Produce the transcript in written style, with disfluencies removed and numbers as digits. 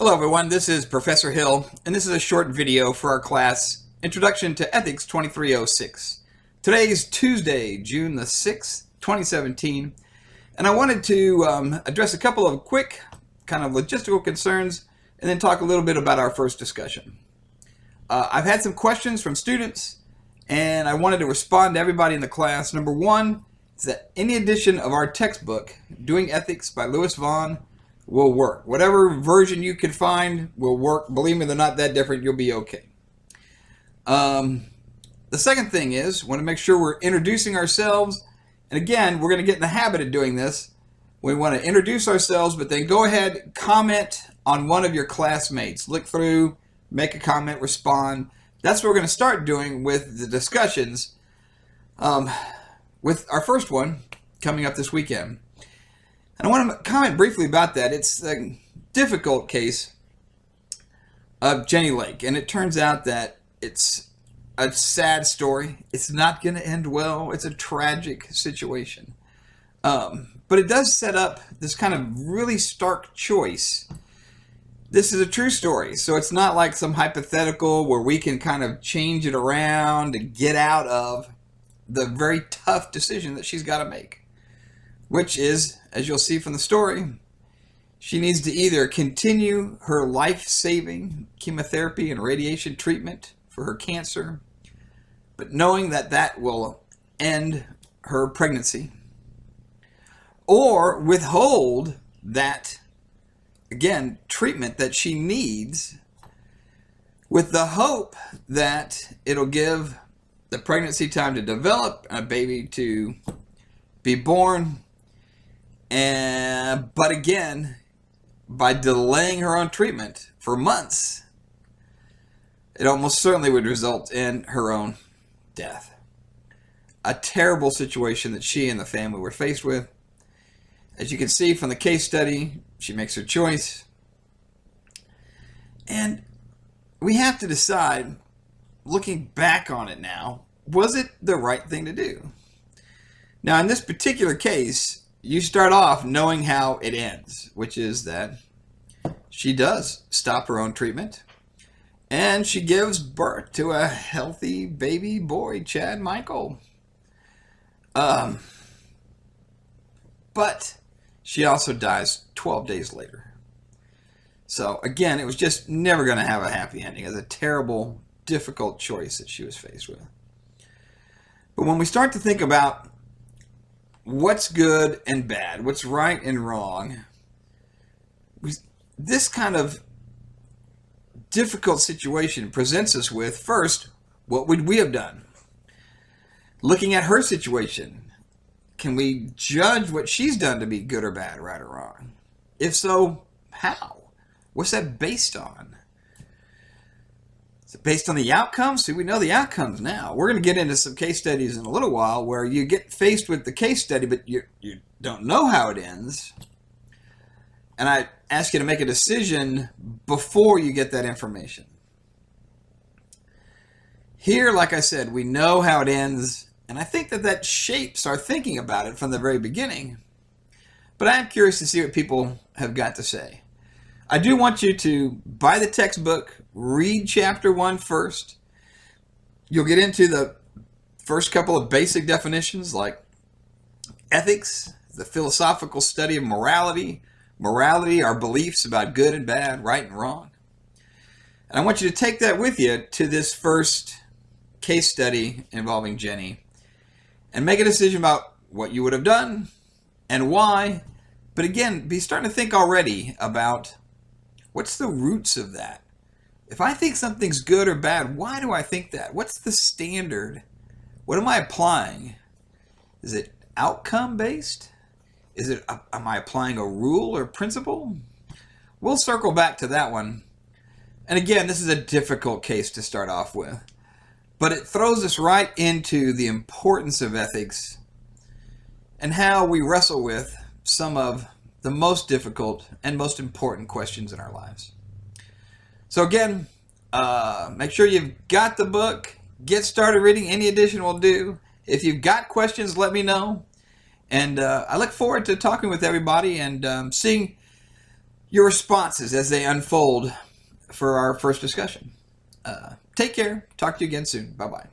Hello everyone, this is Professor Hill, and this is a short video for our class, Introduction to Ethics 2306. Today is Tuesday, June the 6th, 2017, and I wanted to address a couple of quick kind of logistical concerns and then talk a little bit about our first discussion. I've had some questions from students, and I wanted to respond to everybody in the class. Number one is that any edition of our textbook, Doing Ethics by Lewis Vaughn, will work. Whatever version you can find will work. Believe me, they're not that different. You'll be okay. The second thing is, want to make sure we're introducing ourselves. And again, we're going to get in the habit of doing this. We want to introduce ourselves, but then go ahead, comment on one of your classmates. Look through, make a comment, respond. That's what we're going to start doing with the discussions with our first one coming up this weekend. And I want to comment briefly about that. It's a difficult case of Jenny Lake, and it turns out that it's a sad story. It's not going to end well. It's a tragic situation. But it does set up this kind of really stark choice. This is a true story, so it's not like some hypothetical where we can kind of change it around to get out of the very tough decision that she's got to make. Which is, as you'll see from the story, she needs to either continue her life-saving chemotherapy and radiation treatment for her cancer, but knowing that that will end her pregnancy, or withhold that, again, treatment that she needs with the hope that it'll give the pregnancy time to develop and a baby to be born. But again, by delaying her own treatment for months, it almost certainly would result in her own death. A terrible situation that she and the family were faced with. As you can see from the case study, she makes her choice. And we have to decide, looking back on it now, was it the right thing to do? Now, in this particular case, you start off knowing how it ends, which is that she does stop her own treatment and she gives birth to a healthy baby boy, Chad Michael. But she also dies 12 days later. So again, it was just never going to have a happy ending. It was a terrible, difficult choice that she was faced with. But when we start to think about what's good and bad, what's right and wrong, this kind of difficult situation presents us with, first, what would we have done? Looking at her situation, can we judge what she's done to be good or bad, right or wrong? If so, how? What's that based on? Is it based on the outcomes? See, we know the outcomes now. We're going to get into some case studies in a little while where you get faced with the case study, but you don't know how it ends. And I ask you to make a decision before you get that information. Here, like I said, we know how it ends, and I think that that shapes our thinking about it from the very beginning. But I am curious to see what people have got to say. I do want you to buy the textbook, read chapter 1 first. You'll get into the first couple of basic definitions like ethics, the philosophical study of morality. Morality, our beliefs about good and bad, right and wrong. And I want you to take that with you to this first case study involving Jenny and make a decision about what you would have done and why. But again, be starting to think already about what's the roots of that? If I think something's good or bad, why do I think that? What's the standard? What am I applying? Is it outcome based? Am I applying a rule or principle? We'll circle back to that one. And again, this is a difficult case to start off with, but it throws us right into the importance of ethics and how we wrestle with some of the most difficult and most important questions in our lives. So again, make sure you've got the book. Get started reading. Any edition will do. If you've got questions, let me know. And I look forward to talking with everybody and seeing your responses as they unfold for our first discussion. Take care. Talk to you again soon. Bye-bye.